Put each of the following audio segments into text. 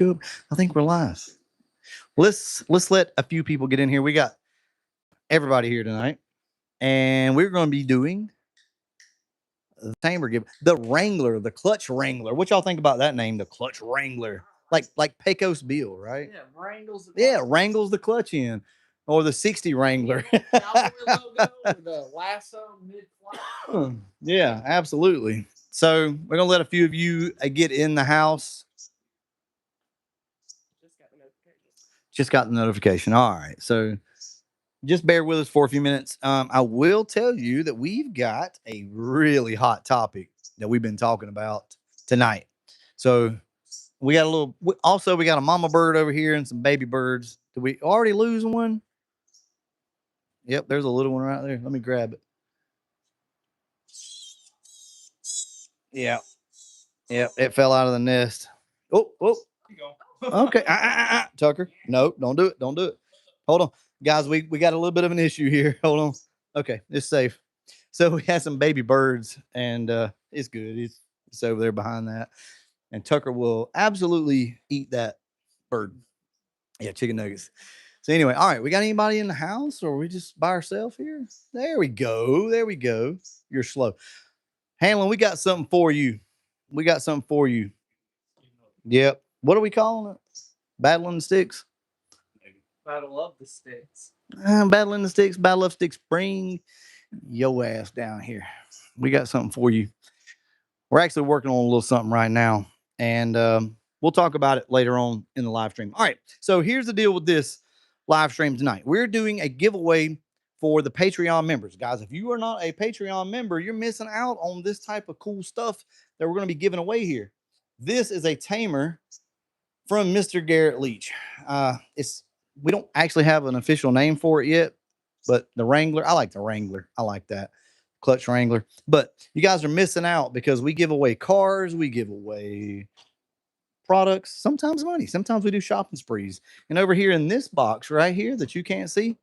Yep, I think we're live. Let's let a few people get in here. We got everybody here tonight, and we're going to be doing the Tamer give the Wrangler, the Clutch Wrangler. What y'all think about that name, the Clutch Wrangler? Like Pecos Bill, right? Yeah, wrangles the clutch in, or the 60 Wrangler. Yeah, absolutely. So we're gonna let a few of you get in the house. Just got the notification. All right, so just bear with us for a few minutes. I will tell you that we've got a really hot topic that we've been talking about tonight. So we got a little. Also, we got a mama bird over here and some baby birds. Did we already lose one? Yep, there's a little one right there. Let me grab it. Yeah, yep, it fell out of the nest. Oh, oh. Okay, Tucker. No, don't do it. Don't do it. Hold on, guys. We got a little bit of an issue here. Hold on. Okay, it's safe. So we had some baby birds, and it's good. It's over there behind that, and Tucker will absolutely eat that bird. Yeah, chicken nuggets. So anyway, all right. We got anybody in the house, or are we just by ourselves here? There we go. There we go. You're slow, Hanlon. We got something for you. We got something for you. Yep. What are we calling it? Battling the sticks. Battle in the sticks, battle of sticks. Bring your ass down here. We got something for you. We're actually working on a little something right now, and we'll talk about it later on in the live stream. All right. So here's the deal with this live stream tonight. We're doing a giveaway for the Patreon members, guys. If you are not a Patreon member, you're missing out on this type of cool stuff that we're going to be giving away here. This is a tamer from Mr. Garrett Leach. It's We don't actually have an official name for it yet, but the Wrangler. I like the Wrangler. I like that Clutch Wrangler. But you guys are missing out because we give away cars, we give away products, sometimes money. Sometimes we do shopping sprees. And over here in this box right here that you can't see,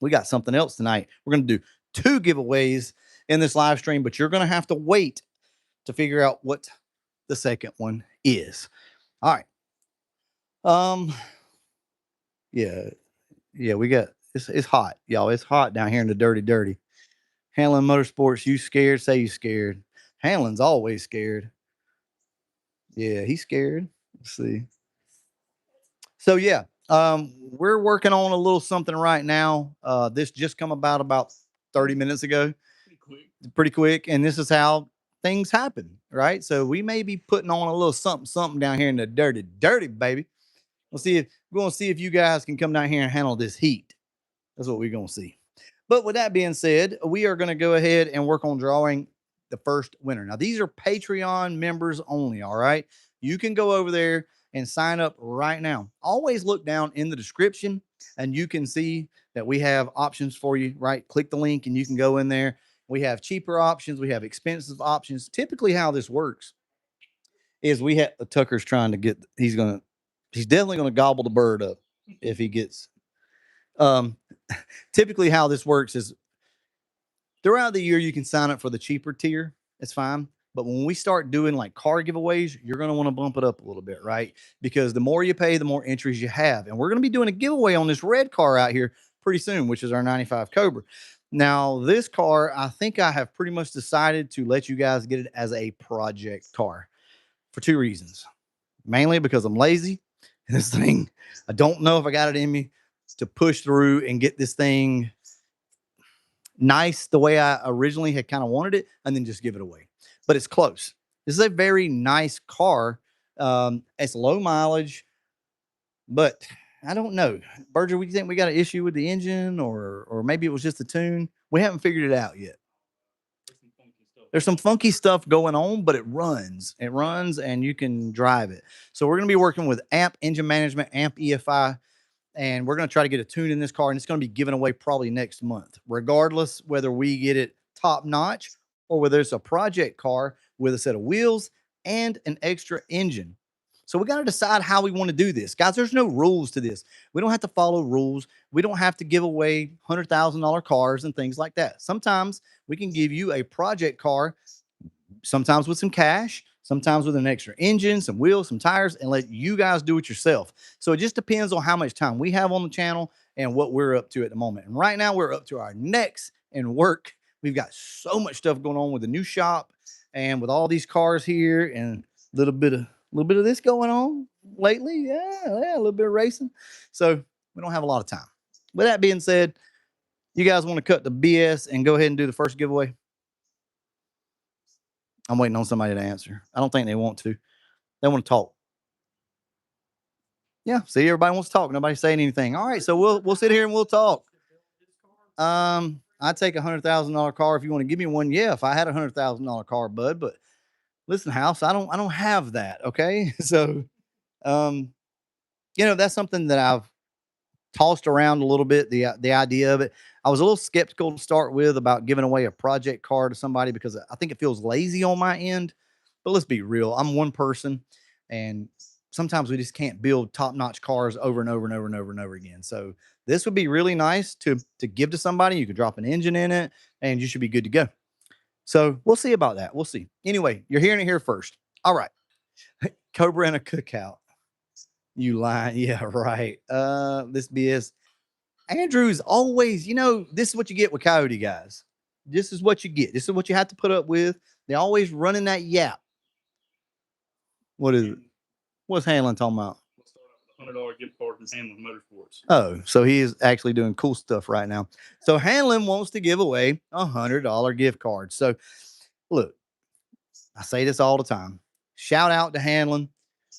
we got something else tonight. We're going to do two giveaways in this live stream, but you're going to have to wait to figure out what the second one is. All right. Um, yeah, yeah, we got it's hot, y'all. It's hot down here in the dirty. Hanlon Motorsports, you scared? Say you scared. Hanlon's always scared. Yeah, he's scared. Let's see. So yeah, we're working on a little something right now. This just come about 30 minutes ago. Pretty quick, and this is how things happen, right? So we may be putting on a little something down here in the dirty, baby. We're gonna see if you guys can come down here and handle this heat. That's what we're gonna see. But with that being said, we are gonna go ahead and work on drawing the first winner. Now, these are Patreon members only, all right? You can go over there and sign up right now. Always look down in the description and you can see that we have options for you, right? Click the link and you can go in there. We have cheaper options, we have expensive options. Typically, how this works is we have Tucker's trying to get, he's definitely gonna gobble the bird up if he gets um typically how this works is throughout the year you can sign up for the cheaper tier. It's fine. But when we start doing like car giveaways, you're going to want to bump it up a little bit, right? Because the more you pay, the more entries you have. And we're going to be doing a giveaway on this red car out here pretty soon, which is our 95 Cobra. Now, this car, I think I have pretty much decided to let you guys get it as a project car for two reasons. Mainly because I'm lazy. And this thing, I don't know if I got it in me to push through and get this thing nice the way I originally had kind of wanted it and then just give it away. But it's close. This is a very nice car. It's low mileage, but I don't know. Berger, we think we got an issue with the engine or maybe it was just the tune. We haven't figured it out yet. There's some funky stuff going on, but it runs. It runs and you can drive it. So we're going to be working with AMP Engine Management, AMP EFI, and we're going to try to get a tune in this car, and it's going to be given away probably next month, regardless whether we get it top notch or whether it's a project car with a set of wheels and an extra engine. So we got to decide how we want to do this. Guys, there's no rules to this. We don't have to follow rules. We don't have to give away $100,000 cars and things like that. Sometimes we can give you a project car, sometimes with some cash, sometimes with an extra engine, some wheels, some tires, and let you guys do it yourself. So it just depends on how much time we have on the channel and what we're up to at the moment. And right now we're up to our necks in work. We've got so much stuff going on with the new shop and with all these cars here and a little bit of this going on lately. Yeah, a little bit of racing. So we don't have a lot of time. With that being said, you guys want to cut the BS and go ahead and do the first giveaway? I'm waiting on somebody to answer. I don't think they want to. They want to talk. Yeah, see, everybody wants to talk. Nobody's saying anything. All right, so we'll sit here and we'll talk. I'd take $100,000 car if you want to give me one. Yeah, if I had $100,000 car, bud. But listen, house, I don't have that. Okay, so um, that's something that I've tossed around a little bit, the idea of it. I was a little skeptical to start with about giving away a project car to somebody because I think it feels lazy on my end. But let's be real, I'm one person, and sometimes we just can't build top-notch cars over and over and over and over and over again. So this would be really nice to give to somebody. You could drop an engine in it, and you should be good to go. So we'll see about that. We'll see. Anyway, you're hearing it here first. All right, Cobra and a cookout. You lying? Yeah, right. This BS. Andrew's always, this is what you get with Coyote guys. This is what you get. This is what you have to put up with. They're always running that yap. What is it? What's Hanlon talking about? $100 gift card from Hamlin Motorsports. Oh, so he is actually doing cool stuff right now. So Hanlon wants to give away $100 gift card. So look, I say this all the time. Shout out to Hanlon.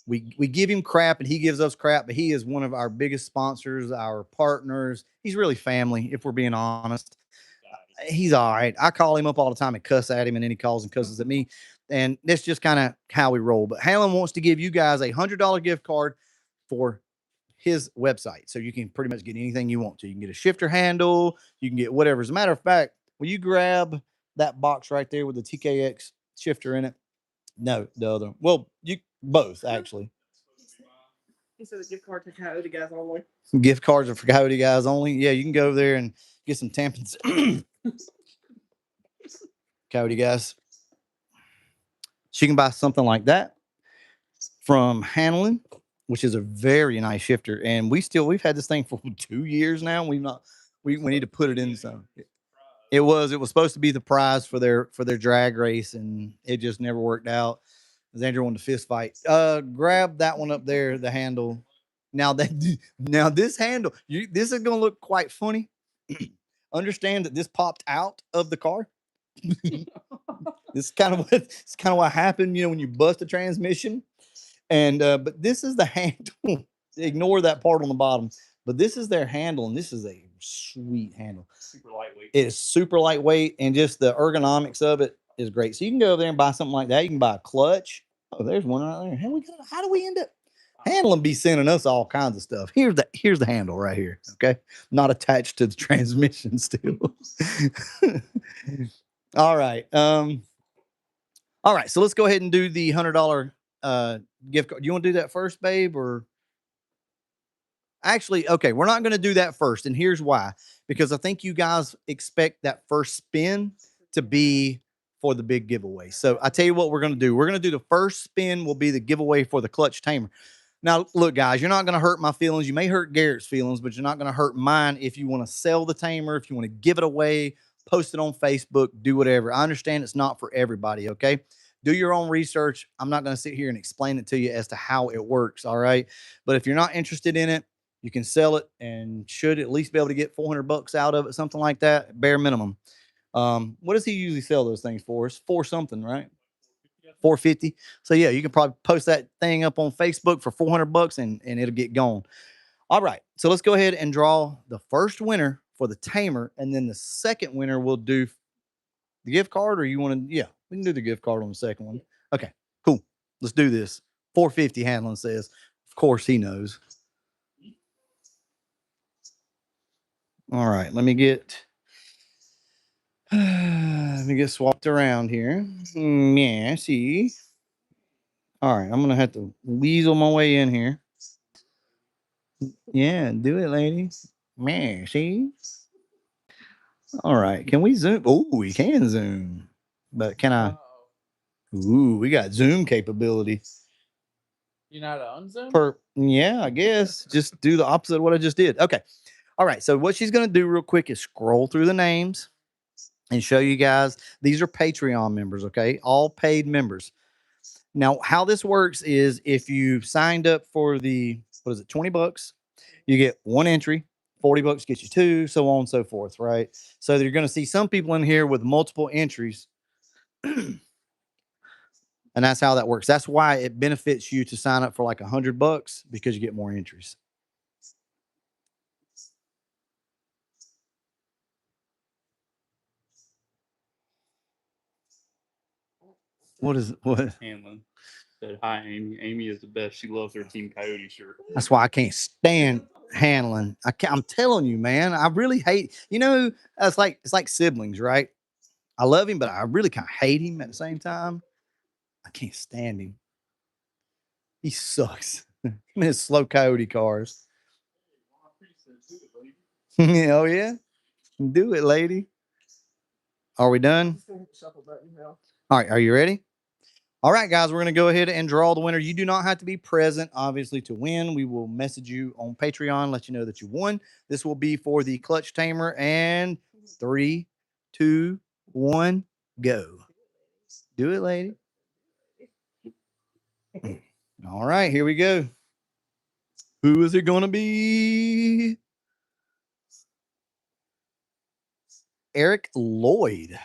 We give him crap and he gives us crap, but he is one of our biggest sponsors, our partners. He's really family, if we're being honest. He's all right. I call him up all the time and cuss at him, and then he calls and cusses at me. And that's just kind of how we roll. But Hanlon wants to give you guys $100 gift card for his website. So you can pretty much get anything you want to. You can get a shifter handle, you can get whatever. As a matter of fact, will you grab that box right there with the TKX shifter in it? No, the other. Well, you both actually. He said a gift card to Coyote guys only. Gift cards are for Coyote guys only. Yeah, you can go over there and get some tampons. Coyote guys. So you can buy something like that from Hanlon, which is a very nice shifter. And we've had this thing for 2 years now. We need to put it in some. It was supposed to be the prize for their drag race, and it just never worked out. Andrew wanted to fist fight. Grab that one up there, the handle. Now that now this handle, this is gonna look quite funny. Understand that this popped out of the car. This is kind of what happened, when you bust a transmission. And but this is the handle. Ignore that part on the bottom. But this is their handle, and this is a sweet handle. Super lightweight. It is super lightweight, and just the ergonomics of it is great. So you can go over there and buy something like that. You can buy a clutch. Oh, there's one right there. How do we end up handling be sending us all kinds of stuff? Here's the handle right here. Okay, not attached to the transmission still. All right. All right. So let's go ahead and do the $100 gift card. Do you want to do that first, babe, or? Actually, okay, we're not going to do that first. And here's why. Because I think you guys expect that first spin to be for the big giveaway. So I tell you what we're going to do. We're going to do the first spin will be the giveaway for the clutch tamer. Now, look, guys, you're not going to hurt my feelings. You may hurt Garrett's feelings, but you're not going to hurt mine if you want to sell the tamer, if you want to give it away, post it on Facebook, do whatever. I understand it's not for everybody, okay? Do your own research. I'm not going to sit here and explain it to you as to how it works, all right? But if you're not interested in it, you can sell it and should at least be able to get $400 out of it, something like that, bare minimum. What does he usually sell those things for? It's for something, right? 450. So yeah, you can probably post that thing up on Facebook for $400 and it'll get gone. All right. So let's go ahead and draw the first winner for the tamer, and then the second winner will do the gift card, or you want to? Yeah, we can do the gift card on the second one. Okay, cool. Let's do this. 450. Hanlon says. Of course, he knows. All right, let me get swapped around here. Yeah, see. All right, I'm gonna have to weasel my way in here. Yeah, do it, lady. Man, see. All right, can we zoom? Oh, we can zoom, but can I? Ooh, we got Zoom capability. You know how to unzoom? Yeah, I guess. Just do the opposite of what I just did. Okay. All right. So what she's gonna do real quick is scroll through the names and show you guys. These are Patreon members, okay? All paid members. Now, how this works is if you signed up for the what is it, $20, you get one entry. $40 gets you two, so on and so forth, right? So you're going to see some people in here with multiple entries, and that's how that works. That's why it benefits you to sign up for like $100 because you get more entries. What is what? Hanlon said, "Hi, Amy. Amy is the best. She loves her Team Coyote shirt." That's why I can't stand handling. I'm telling you, man. I really hate. It's like siblings, right? I love him, but I really kind of hate him at the same time. I can't stand him. He sucks. Him and his slow coyote cars. Oh yeah, do it, lady. Are we done? All right, are you ready? All right, guys, we're going to go ahead and draw the winner. You do not have to be present, obviously, to win. We will message you on Patreon, let you know that you won. This will be for the Clutch Tamer. And 3, 2, 1, go. Do it, lady. All right, here we go. Who is it going to be? Eric Lloyd.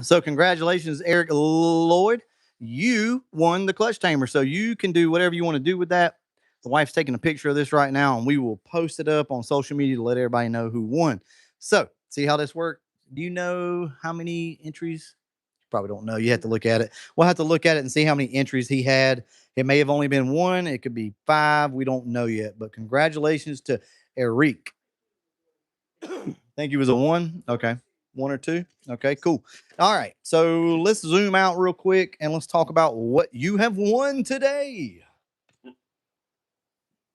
So congratulations, Eric Lloyd. You won the Clutch Tamer. So you can do whatever you want to do with that. The wife's taking a picture of this right now, and we will post it up on social media to let everybody know who won. So see how this worked? Do you know how many entries? You probably don't know. You have to look at it. We'll have to look at it and see how many entries he had. It may have only been one. It could be 5. We don't know yet. But congratulations to Eric. Think he was a 1. Okay. 1 or 2. Okay, cool. All right. So let's zoom out real quick and let's talk about what you have won today.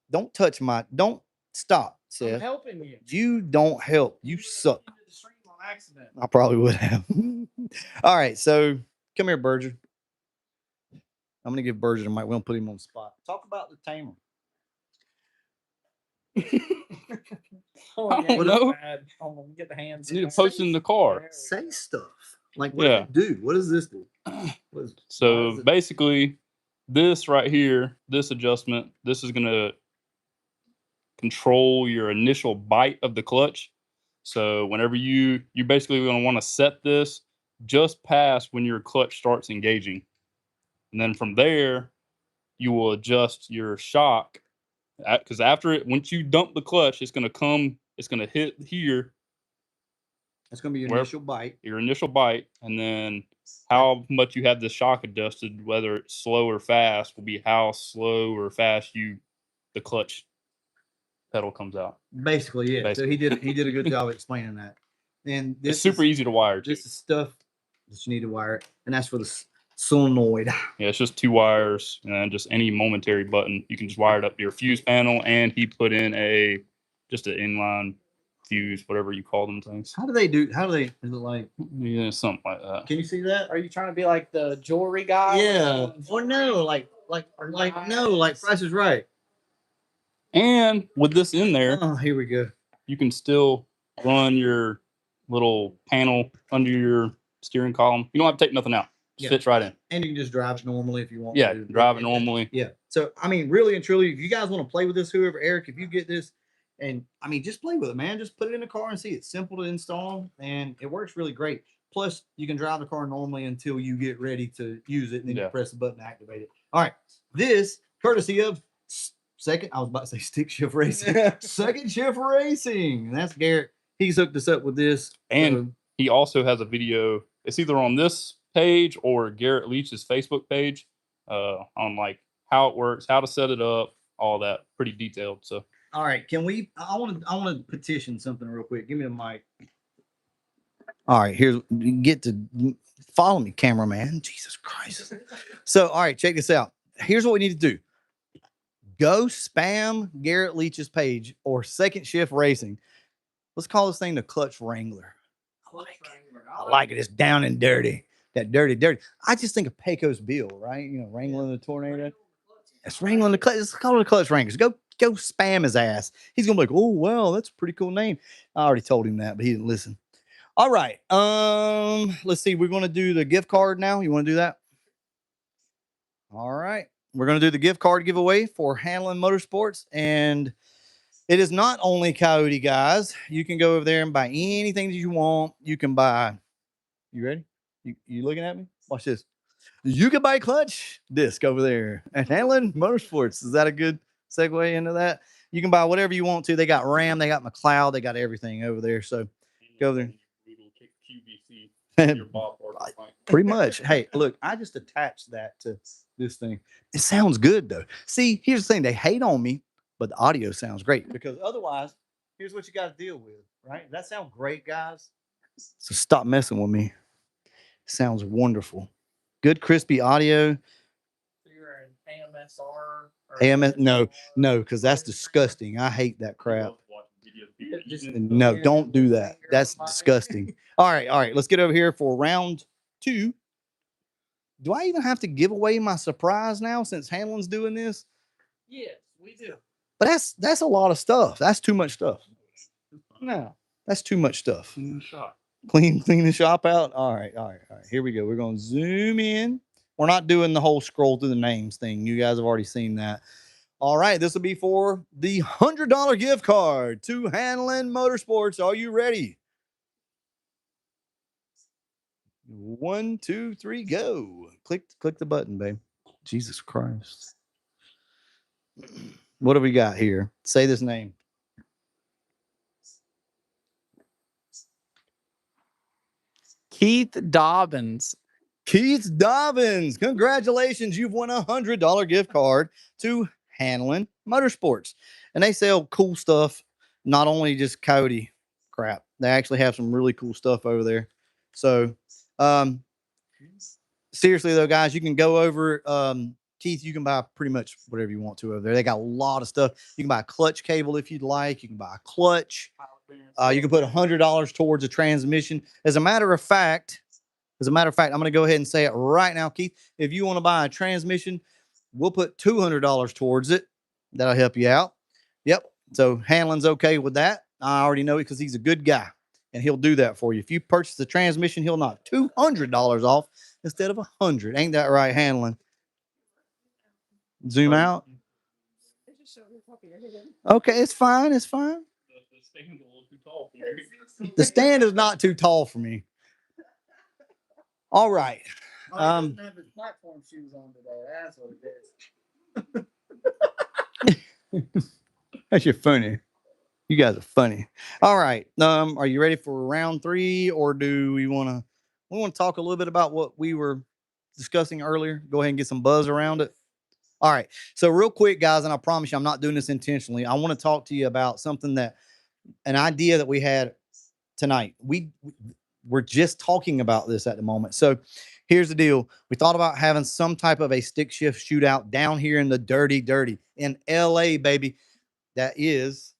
Don't touch don't stop, I'm Seth. helping you. You don't help. You suck. The stream on accident. I probably would have. All right. So come here, Berger. I'm going to give Berger the mic. We'll put him on the spot. Talk about the Tamer. Oh, I don't know. Bad. Hold on, get the hands. You need to post it in the car. Say stuff. Like, what does it do? What does this do? So basically, this right here, this adjustment, this is going to control your initial bite of the clutch. So whenever you basically going to want to set this just past when your clutch starts engaging. And then from there, you will adjust your shock. Because after it, once you dump the clutch, it's going to hit here. That's going to be your initial bite. Your initial bite. And then how much you have the shock adjusted, whether it's slow or fast, will be how slow or fast the clutch pedal comes out. Basically, yeah. Basically. So he did a good job explaining that. And this it's super easy to wire too. This is stuff that you need to wire, and that's for the solenoid. Yeah, it's just 2 wires and just any momentary button. You can just wire it up to your fuse panel, and he put in just an inline fuse, whatever you call them things. How do they? Is it like? Yeah, something like that. Can you see that? Are you trying to be like the jewelry guy? Yeah. Or no, like Price is Right. And with this in there, here we go. You can still run your little panel under your steering column. You don't have to take nothing out. It fits right in. And you can just drive it normally if you want to. Yeah, drive it normally. Yeah. So, I mean, really and truly, if you guys want to play with this, whoever, Eric, if you get this, and I mean, just play with it, man. Just put it in the car and see. It's simple to install, and it works really great. Plus, you can drive the car normally until you get ready to use it, and then you press the button to activate it. All right. This, courtesy of I was about to say Stick Shift Racing. Second Shift Racing. And that's Garrett. He's hooked us up with this. And he also has a video. It's either on this page or Garrett Leach's Facebook page on like how it works, how to set it up, all that. Pretty detailed. So all right, can we I want to petition something real quick. Give me the mic. All right, get to follow me, cameraman. Jesus Christ. So, all right, check this out. Here's what we need to do. Go spam Garrett Leach's page or Second Shift Racing. Let's call this thing the Clutch Wrangler. I like it. I like it. It's down and dirty. That dirty, dirty. I just think of Pecos Bill, right? You know, wrangling the tornado. It's wrangling the clutch. It's called the clutch wranglers. Go spam his ass. He's gonna be like, oh well, that's a pretty cool name. I already told him that, but he didn't listen. All right. Let's see. We're gonna do the gift card now. You want to do that? All right. We're gonna do the gift card giveaway for Hanlon Motorsports, and it is not only Coyote guys. You can go over there and buy anything that you want. You can buy. You ready? You looking at me? Watch this. You can buy clutch disc over there at Hanlon Motorsports. Is that a good segue into that? You can buy whatever you want to. They got Ram, they got McLeod, they got everything over there. So go there. Pretty much. Hey, look, I just attached that to this thing. It sounds good though. See, here's the thing: they hate on me, but the audio sounds great because otherwise, here's what you got to deal with. Right? Does that sound great, guys? So stop messing with me. Sounds wonderful. Good crispy audio. So you're an AMSR? Or AMS? No, because that's disgusting. I hate that crap. No, don't do that. That's disgusting. All right. Let's get over here for round 2. Do I even have to give away my surprise now since Hanlon's doing this? Yes, we do. But that's a lot of stuff. That's too much stuff. No, that's too much stuff. Clean the shop out. All right. Here we go. We're going to zoom in. We're not doing the whole scroll through the names thing. You guys have already seen that. All right. This will be for the $100 gift card to Hanlon Motorsports. Are you ready? 1, 2, 3, go. Click the button, babe. Jesus Christ. What do we got here? Say this name. Keith Dobbins. Keith Dobbins. Congratulations. You've won a $100 gift card to Hanlon Motorsports. And they sell cool stuff, not only just Coyote crap. They actually have some really cool stuff over there. So, seriously though, guys, you can go over. Keith, you can buy pretty much whatever you want to over there. They got a lot of stuff. You can buy a clutch cable if you'd like. You can buy a clutch. You can put $100 towards a transmission. As a matter of fact, I'm going to go ahead and say it right now, Keith. If you want to buy a transmission, we'll put $200 towards it. That'll help you out. Yep. So Hanlon's okay with that. I already know it because he's a good guy, and he'll do that for you. If you purchase the transmission, he'll knock $200 off instead of $100. Ain't that right, Hanlon? Zoom out. Okay, it's fine. It's fine. The stand is not too tall for me. All right. He doesn't have his platform shoes on today. That's what it is. That's your funny. You guys are funny. All right. Are you ready for round 3, or do we want to talk a little bit about what we were discussing earlier? Go ahead and get some buzz around it. All right. So real quick, guys, and I promise you I'm not doing this intentionally. I want to talk to you about an idea that we had tonight. We're just talking about this at the moment. So here's the deal. We thought about having some type of a stick shift shootout down here in the dirty in LA, baby. That is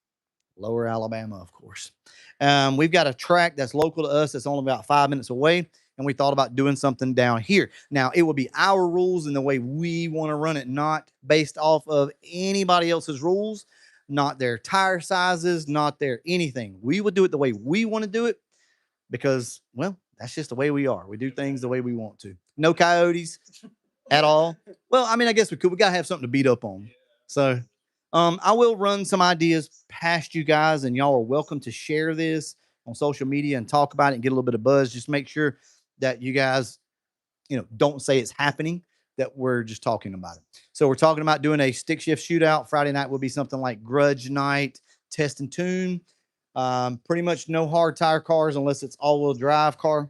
Lower Alabama, of course. We've got a track that's local to us that's only about 5 minutes away, and we thought about doing something down here. Now, it would be our rules and the way we want to run it, not based off of anybody else's rules, not their tire sizes, not their anything. We would do it the way we want to do it because, well, that's just the way we are. We do things the way we want to. No coyotes at all. Well, I mean, I guess we could. We got to have something to beat up on. So I will run some ideas past you guys, and y'all are welcome to share this on social media and talk about it and get a little bit of buzz. Just make sure that you guys, don't say it's happening, that we're just talking about it. So we're talking about doing a stick shift shootout. Friday night will be something like grudge night, test and tune. Pretty much no hard tire cars unless it's all-wheel drive car.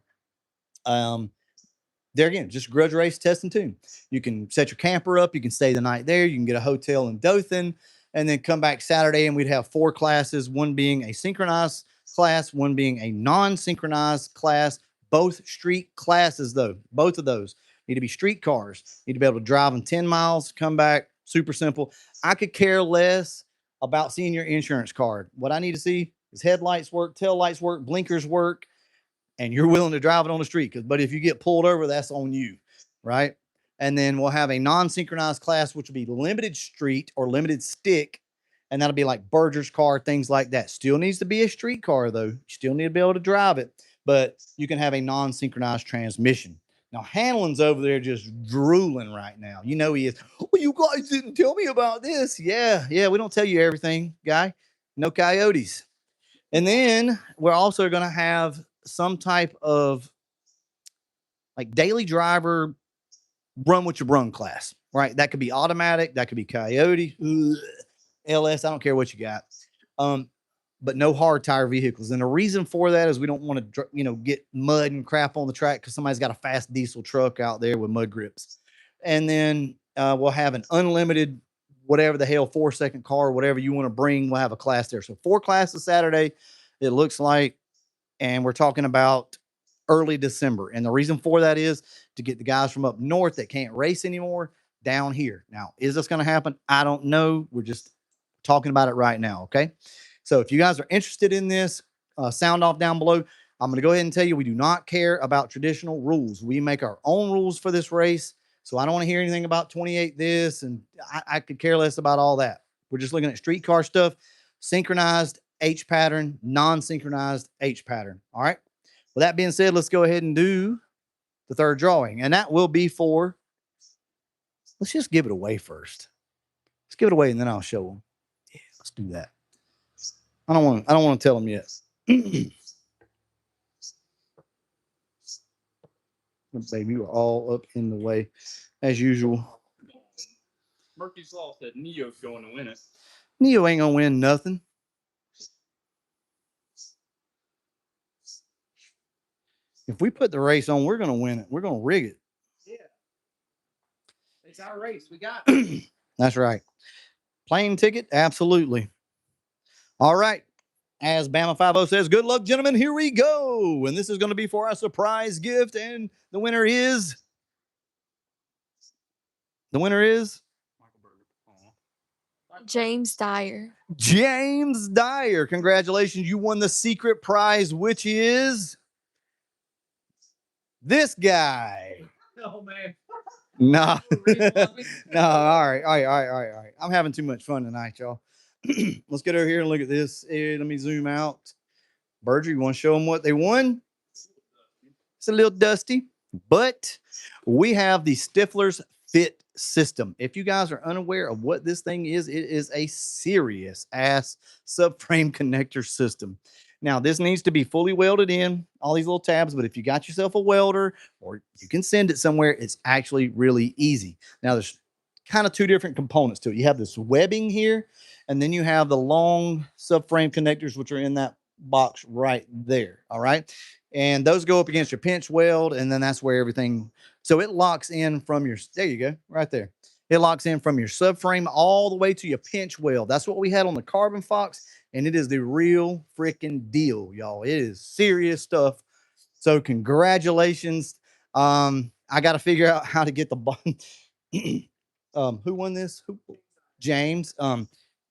There again, just grudge race, test and tune. You can set your camper up. You can stay the night there. You can get a hotel in Dothan and then come back Saturday, and we'd have 4 classes, one being a synchronized class, one being a non-synchronized class. Both street classes, though. Both of those need to be street cars. Need to be able to drive them 10 miles, come back. Super simple. I could care less about seeing your insurance card. What I need to see is headlights work, tail lights work, blinkers work, and you're willing to drive it on the street. But if you get pulled over, that's on you, right? And then we'll have a non-synchronized class, which will be limited street or limited stick, and that'll be like Berger's car, things like that. Still needs to be a street car though. You still need to be able to drive it, but you can have a non-synchronized transmission. Now Hanlon's over there just drooling right now. You know he is. Well, you guys didn't tell me about this. Yeah, yeah, we don't tell you everything, guy. No coyotes. And then we're also going to have some type of like daily driver run with your run class, right? That could be automatic, that could be coyote, LS. I don't care what you got. Um, but no hard tire vehicles. And the reason for that is we don't want to, get mud and crap on the track because somebody's got a fast diesel truck out there with mud grips. And then we'll have an unlimited, whatever the hell, 4-second car, whatever you want to bring. We'll have a class there. So 4 classes Saturday, it looks like. And we're talking about early December. And the reason for that is to get the guys from up north that can't race anymore down here. Now, is this going to happen? I don't know. We're just talking about it right now. Okay. So if you guys are interested in this, sound off down below. I'm going to go ahead and tell you we do not care about traditional rules. We make our own rules for this race. So I don't want to hear anything about 28 this, and I could care less about all that. We're just looking at streetcar stuff, synchronized H pattern, non-synchronized H pattern. All right. With that being said, let's go ahead and do the third drawing. And that will be for, let's just give it away first. Let's give it away and then I'll show them. Yeah, let's do that. I don't want to tell them yet. Baby, you are all up in the way as usual. Murphy's Law said Neo's going to win it. Neo ain't gonna win nothing. If we put the race on, we're gonna win it. We're gonna rig it. Yeah. It's our race. We got it. That's right. Plane ticket, absolutely. All right. As Bama 50 says, good luck, gentlemen. Here we go. And this is going to be for our surprise gift. And the winner is. James Dyer. James Dyer. Congratulations. You won the secret prize, which is this guy. Oh, man. No. No. All right. I'm having too much fun tonight, y'all. Let's get over here and look at this. Let me zoom out. Berger, you want to show them what they won? It's a little dusty, but we have the Stifler's Fit system. If you guys are unaware of what this thing is, it is a serious ass subframe connector system. Now, this needs to be fully welded in, all these little tabs, but if you got yourself a welder or you can send it somewhere, it's actually really easy. Now, there's kind of 2 different components to it. You have this webbing here, and then you have the long subframe connectors, which are in that box right there. All right. And those go up against your pinch weld, and then that's where everything. So it locks in from your, there you go, right there. It locks in from your subframe all the way to your pinch weld. That's what we had on the Carbon Fox, and it is the real freaking deal, y'all. It is serious stuff. So congratulations. I got to figure out how to get the button. Who won this? James.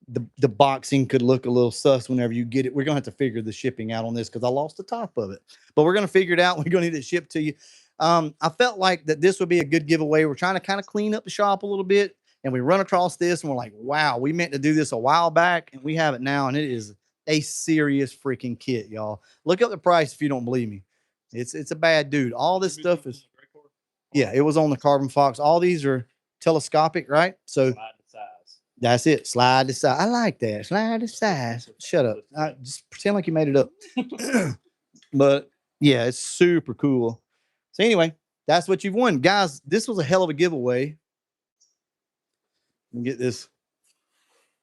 The boxing could look a little sus whenever you get it. We're gonna have to figure the shipping out on this because I lost the top of it, but we're gonna figure it out. We're gonna need it shipped to you. I felt like that this would be a good giveaway. We're trying to kind of clean up the shop a little bit, and we run across this and we're like, wow, we meant to do this a while back and we have it now, and it is a serious freaking kit, y'all. Look up the price if you don't believe me. It's a bad dude. All this stuff is, yeah, it was on the Carbon Fox. All these are telescopic, right? So that's it. Slide to side. I like that. Slide to side. Shut up. Just pretend like you made it up. But yeah, it's super cool. So anyway, that's what you've won. Guys, this was a hell of a giveaway. Let me get this.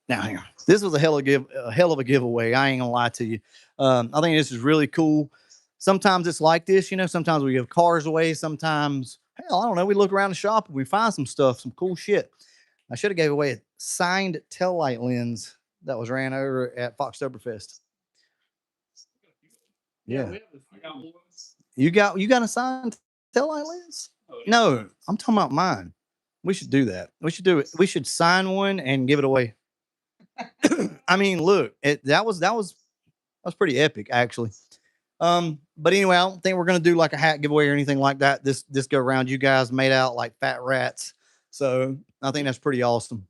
Now here. This was a hell of a giveaway. I ain't gonna lie to you. I think this is really cool. Sometimes it's like this, sometimes we give cars away. Sometimes, hell, I don't know. We look around the shop and we find some stuff, some cool shit. I should have gave away a signed taillight lens that was ran over at Foxtoberfest. Yeah. You got a signed taillight lens? No, I'm talking about mine. We should do that. We should do it. We should sign one and give it away. I mean, look, that was pretty epic, actually. But anyway, I don't think we're gonna do like a hat giveaway or anything like that. This go around. You guys made out like fat rats. So I think that's pretty awesome.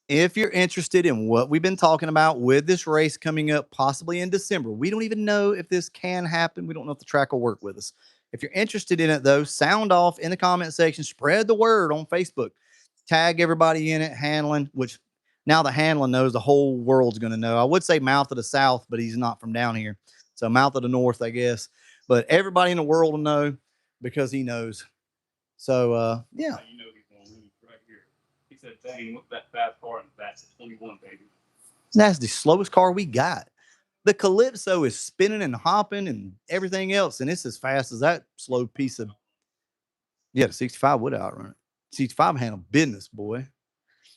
If you're interested in what we've been talking about with this race coming up, possibly in December, we don't even know if this can happen. We don't know if the track will work with us. If you're interested in it, though, sound off in the comment section, spread the word on Facebook, tag everybody in it, handling, which now the handling knows the whole world's going to know. I would say mouth of the South, but he's not from down here. So mouth of the North, I guess. But everybody in the world will know because he knows. So, yeah. You know he's going to lose right here. He said, dang, look at that fast car, and that's 21, baby. That's the slowest car we got. The Calypso is spinning and hopping and everything else, and it's as fast as that slow piece of. Yeah, the 65 would outrun it. 65 handle business, boy.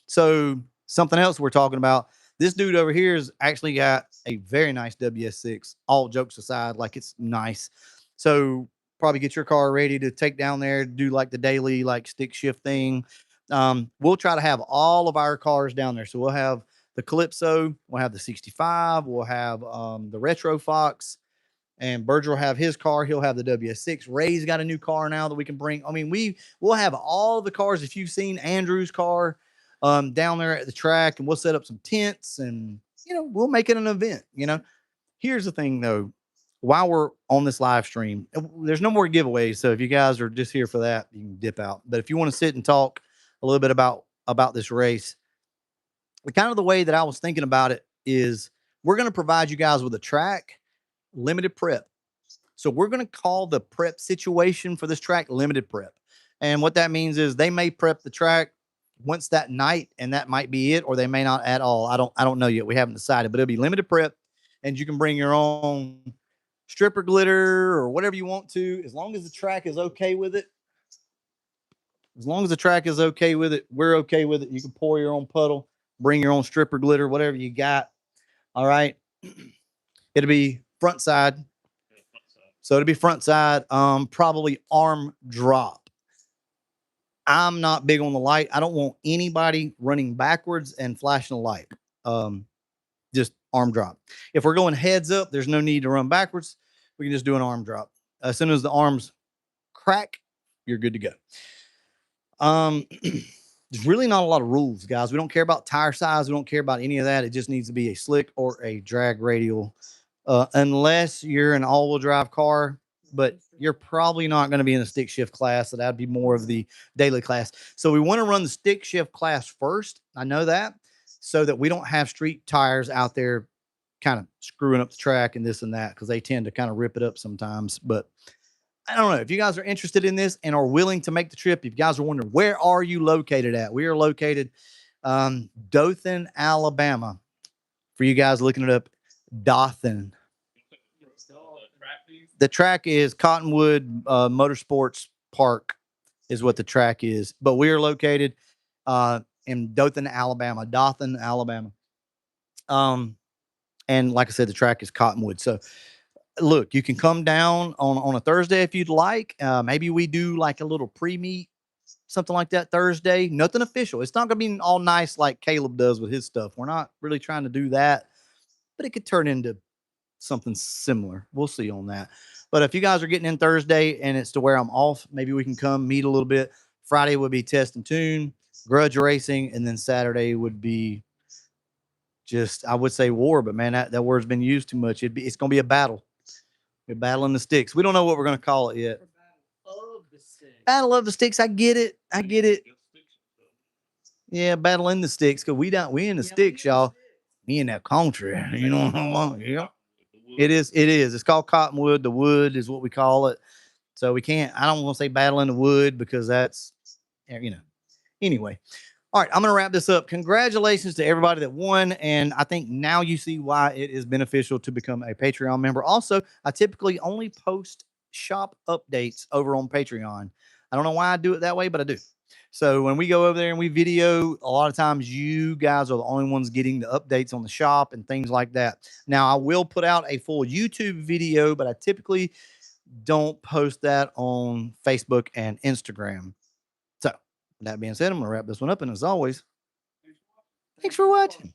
So something else we're talking about. This dude over here has actually got a very nice WS6. All jokes aside, like it's nice. So probably get your car ready to take down there, do like the daily like stick shift thing. We'll try to have all of our cars down there. So we'll have the Calypso, we'll have the 65, we'll have the Retro Fox, and Berger will have his car. He'll have the WS6. Ray's got a new car now that we can bring. I mean, we'll have all the cars. If you've seen Andrew's car down there at the track, and we'll set up some tents, and we'll make it an event. Here's the thing though, while we're on this live stream, there's no more giveaways. So if you guys are just here for that, you can dip out. But if you want to sit and talk a little bit about this race, the way that I was thinking about it is we're going to provide you guys with a track, limited prep. So we're going to call the prep situation for this track limited prep. And what that means is they may prep the track once that night, and that might be it, or they may not at all. I don't know yet. We haven't decided, but it'll be limited prep, and you can bring your own stripper glitter or whatever you want to, as long as the track is okay with it. As long as the track is okay with it, we're okay with it. You can pour your own puddle, bring your own stripper glitter, whatever you got. All right. It'll be front side. So it'll be front side, probably arm drop. I'm not big on the light. I don't want anybody running backwards and flashing a light. Just arm drop. If we're going heads up, there's no need to run backwards. We can just do an arm drop. As soon as the arms crack, you're good to go. There's really not a lot of rules, guys. We don't care about tire size. We don't care about any of that. It just needs to be a slick or a drag radial, unless you're an all-wheel drive car. But you're probably not going to be in the stick shift class. So that'd be more of the daily class. So we want to run the stick shift class first. I know that, so that we don't have street tires out there kind of screwing up the track and this and that, because they tend to kind of rip it up sometimes. But I don't know if you guys are interested in this and are willing to make the trip. If you guys are wondering, where are you located at? We are located Dothan, Alabama. For you guys looking it up, Dothan. The track is Cottonwood Motorsports Park is what the track is. But we are located in Dothan, Alabama. Dothan, Alabama. And like I said, the track is Cottonwood. So look, you can come down on a Thursday if you'd like. Maybe we do like a little pre-meet, something like that Thursday. Nothing official. It's not going to be all nice like Caleb does with his stuff. We're not really trying to do that, but it could turn into something similar. We'll see on that. But if you guys are getting in Thursday and it's to where I'm off, maybe we can come meet a little bit. Friday would be test and tune, grudge racing, and then Saturday would be just, I would say war, but man, that word's been used too much. It's going to be a battle. We're battling the sticks. We don't know what we're going to call it yet. Battle of the sticks. I get it. I get it. Yeah, battling the sticks, because we in the sticks, y'all. We in that country. You know what I'm saying? Yeah. It is. It is. It's called Cottonwood. The wood is what we call it. So we can't, I don't want to say battling the wood, because that's, anyway. All right, I'm going to wrap this up. Congratulations to everybody that won. And I think now you see why it is beneficial to become a Patreon member. Also, I typically only post shop updates over on Patreon. I don't know why I do it that way, but I do. So when we go over there and we video, a lot of times you guys are the only ones getting the updates on the shop and things like that. Now, I will put out a full YouTube video, but I typically don't post that on Facebook and Instagram. So that being said, I'm going to wrap this one up. And as always, thanks for watching.